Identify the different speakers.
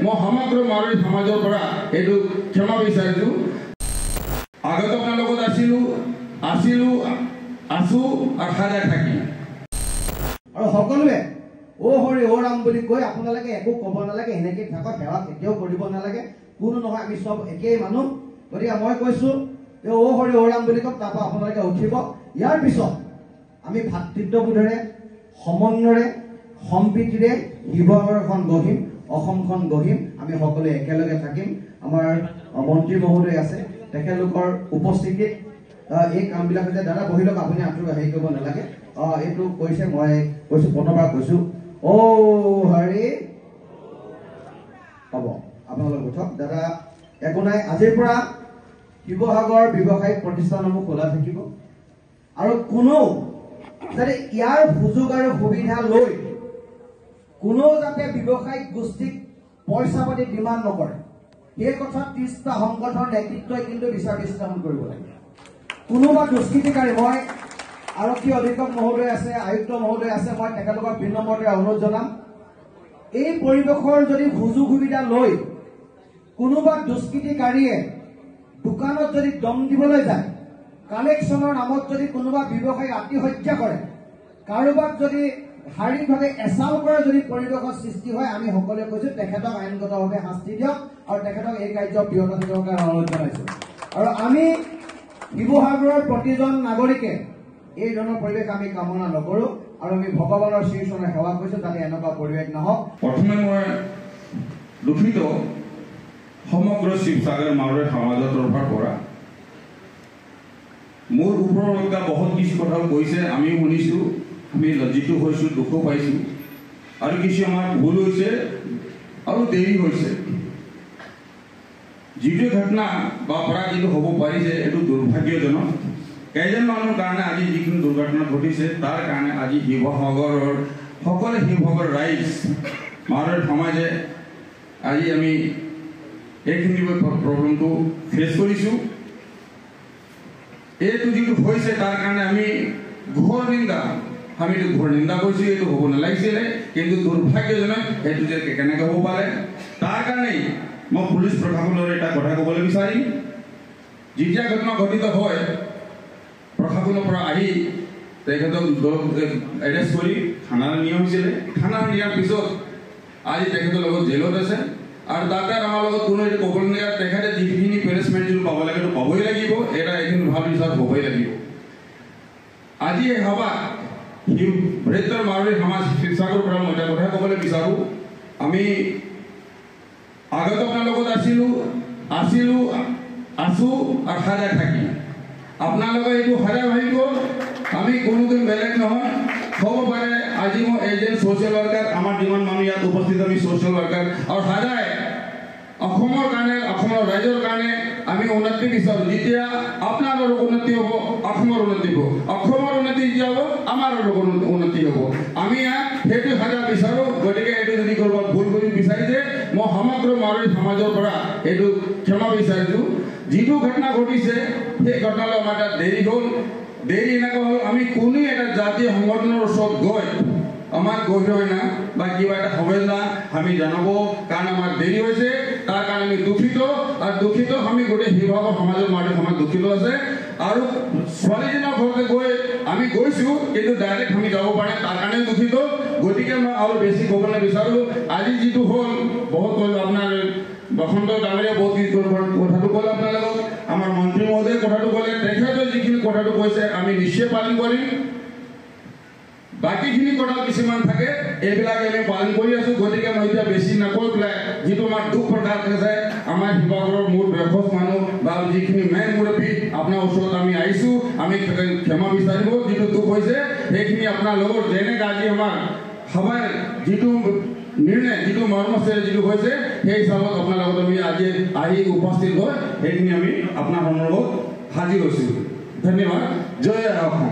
Speaker 1: মই সমগ্ৰ মাৰোৱাৰী সমাজৰ পৰা এইটো ক্ষমা বিচাৰিছোঁ। আগত আপোনাৰ লগত আছোঁ আৰু সদায় থাকিম।
Speaker 2: আৰু সকলোৱে অ হৰি অ ৰাম বুলি কৈ আপোনালোকে একো ক'ব নালাগে, এনেকে থাকক, সেৱা কেতিয়াও কৰিব নালাগে। কোনো নহয়, আমি চব একেই মানুহ। গতিকে মই কৈছোঁ যে অ হৰি অ ৰাম বুলি কওক, তাৰপৰা আপোনালোকে উঠিব। ইয়াৰ পিছত আমি ভাতৃত্ববোধেৰে, সমন্বয়েৰে, সম্প্ৰীতিৰে শিৱসাগৰখন গঢ়িম, অসমখন গঢ়িম। আমি সকলোৱে একেলগে থাকিম। আমাৰ মন্ত্ৰী মহোদয় আছে, তেখেতলোকৰ উপস্থিতিত এই কামবিলাক হৈছে। দাদা বহি লওক, আপুনি হেৰি কৰিব নালাগে। এইটো কৈছে, মই কৈছোঁ, প্ৰথমবাৰ কৈছোঁ অ হৰি হ'ব। আপোনালোক উঠক। দাদা একো নাই, আজিৰ পৰা শিৱসাগৰ ব্যৱসায়িক প্ৰতিষ্ঠানসমূহ খোলা থাকিব। আৰু কোনো যাতে ইয়াৰ সুযোগ আৰু সুবিধা লৈ কোনো যাতে ব্যৱসায়িক গোষ্ঠীক পইচা পাতি ডিমাণ্ড নকৰে, সেই কথা 30টা সংগঠনৰ নেতৃত্বই কিন্তু বিচাৰ বিশ্লেষণ কৰিব লাগে। কোনোবা দুষ্কৃতিকাৰী, মই আৰক্ষী অধীক্ষক মহোদয় আছে, আয়ুক্ত মহোদয় আছে, মই তেখেতলোকৰ বিনম্ৰতাৰে অনুৰোধ জনাম, এই পৰিৱেশৰ যদি সুযোগ সুবিধা লৈ কোনোবা দুষ্কৃতিকাৰীয়ে দোকানত যদি দম দিবলৈ যায়, কালেকশ্যনৰ নামত যদি কোনোবা ব্যৱসায়ী আত্মহত্যা কৰে, কাৰোবাক যদি শাৰীৰিকভাৱে এচাল কৰে, যদি পৰিৱেশৰ সৃষ্টি হয়, আমি সকলোৱে কৈছোঁ তেখেতক আইনগতভাৱে শাস্তি দিয়ক আৰু তেখেতক এই কাৰ্য বিৰত থাকিবৰ কাৰণে অনুৰোধ জনাইছোঁ। আৰু আমি শিৱসাগৰৰ প্ৰতিজন নাগৰিকে এই ধৰণৰ পৰিৱেশ আমি কামনা নকৰোঁ আৰু আমি ভগৱানৰ শ্ৰীচৰণে সেৱা কৰিছোঁ যাতে এনেকুৱা পৰিৱেশ নহওক।
Speaker 1: প্ৰথমে মই দুখিত সমগ্ৰ শিৱসাগৰ মাৰোৱাৰী সমাজৰ তৰফৰ পৰা। মোৰ ওপৰত বহুত কিছু কথা কৈছে, আমি শুনিছোঁ, আমি লজ্জিত হৈছোঁ, দুখো পাইছোঁ, আৰু কিছু আমাৰ ভুল হৈছে আৰু দেৰি হৈছে। যিটো ঘটনা বা অপৰাধ যিটো হ'ব পাৰিছে, এইটো দুৰ্ভাগ্যজনক। কেইজন মানুহৰ কাৰণে আজি যিখিনি দুৰ্ঘটনা ঘটিছে, তাৰ কাৰণে আজি শিৱসাগৰৰ সকলো শিৱসাগৰ ৰাইজ, মাৰোৱাৰী সমাজে আজি আমি এইখিনি প্ৰব্লেমটো ফেচ কৰিছোঁ। এইটো যিটো হৈছে তাৰ কাৰণে আমি ঘোৰ নিন্দা কৰিছোঁ। এইটো হ'ব নালাগিছিলে, কিন্তু দুৰ্ভাগ্যজনক সেইটো যে কেনেকৈ হ'ব পাৰে। তাৰ কাৰণেই মই পুলিচ প্ৰশাসনৰ এটা কথা ক'বলৈ বিচাৰিম। যেতিয়া ঘটনা ঘটিত হয়, প্ৰশাসনৰ পৰা আহি তেখেতক এৰেষ্ট কৰি থানালৈ নিয়া হৈছিলে। থানালৈ নিয়াৰ পিছত আজি তেখেতৰ লগত জেলত আছে, আৰু তাতে আমাৰ লগত কোনো এইটো ক'বলৈ নালাগে। তেখেতে যিখিনি পেনিছমেণ্ট যিটো পাব লাগে সেইটো পাবই লাগিব, এটা এইখিনি ভাল বিচাৰ হ'বই লাগিব। আজি এই সভা বৃহত্তৰ মাৰোৱাৰী সমাজ শিৱসাগৰৰ পৰা মই এটা কথা ক'বলৈ বিচাৰোঁ। আমি আগত আপোনাৰ লগত আছোঁ আৰু সদায় থাকিম। আপোনালোকে এইটো সদায় ভাবিব, আমি কোনোদিন বেলেগ নহয়। হ'ব পাৰে আজি মই এজন ছ'চিয়েল ৱৰ্কাৰ, আমাৰ যিমান মানুহ ইয়াত উপস্থিত আমি ছ'চিয়েল ৱৰ্কাৰ, আৰু সদায় অসমৰ কাৰণে, অসমৰ ৰাইজৰ কাৰণে আমি উন্নতি বিচাৰোঁ। যেতিয়া আপোনালোকৰ উন্নতি হ'ব, অসমৰ উন্নতি হ'ব, অসমৰ উন্নতি যেতিয়া হ'ব, আমাৰো উন্নতি হ'ব। আমি সেইটো সদায় বিচাৰোঁ। গতিকে এইটো যদি ক'ৰবাত ভুল কৰি বিচাৰিছে, মই সমগ্ৰ মাৰোৱাৰী সমাজৰ পৰা এইটো ক্ষমা বিচাৰিছোঁ। যিটো ঘটনা ঘটিছে, সেই ঘটনালৈ আমাৰ তাত দেৰি হ'ল। দেৰি এনেকুৱা হ'ল, আমি কোনো এটা জাতীয় সংগঠনৰ ওচৰত গৈ আমাৰ গৈ না বা কিবা এটা হবে না আমি জনাব, কাৰণ আমাৰ দেৰি হৈছে। তাৰ কাৰণে আমি দুখিত, আৰু দুখিত আমি গোটেই শিৱসাগৰ সমাজৰ মাৰোৱাৰী সমাজ দুখিত আছে। আৰু ছোৱালীজনৰ ঘৰতে গৈ আমি গৈছোঁ, কিন্তু ডাইৰেক্ট আমি যাব পাৰে, তাৰ কাৰণে দুখিত। গতিকে মই আৰু বেছি ক'বলৈ বিচাৰোঁ। আজি যিটো হ'ল, বহুত ক'লোঁ, আপোনাৰ বসন্ত ডাঙৰীয়া বহুত কিছু কথাটো ক'লে, আপোনালোকক আমাৰ মন্ত্ৰী মহোদয়ে কথাটো ক'লে, তেখেতে যিখিনি কথাটো কৈছে আমি নিশ্চয় পালন কৰিম। বাকীখিনি কথা কিছুমান থাকে, এইবিলাক আমি পালন কৰি আছোঁ। গতিকে মই এতিয়া বেছি নকৈ পেলাই যিটো আমাৰ দুখ প্ৰকাশ আছে, আমাৰ শিৱসাগৰৰ মূল বয়সস্থ মানুহ বা যিখিনি মেইন মুৰব্বী আপোনাৰ ওচৰত আমি আহিছোঁ, আমি ক্ষমা বিচাৰিব। যিটো দুখ হৈছে সেইখিনি আপোনাৰ লগত যেনেকৈ আজি আমাৰ সভাৰ যিটো নিৰ্ণয়, যিটো মৰ্মস্থ যিটো হৈছে, সেই হিচাপত আপোনাৰ লগত আমি আজি আহি উপস্থিত হৈ সেইখিনি আমি আপোনাৰ সন্দৰ্ভত হাজিৰ হৈছোঁ। ধন্যবাদ। জয় অসম।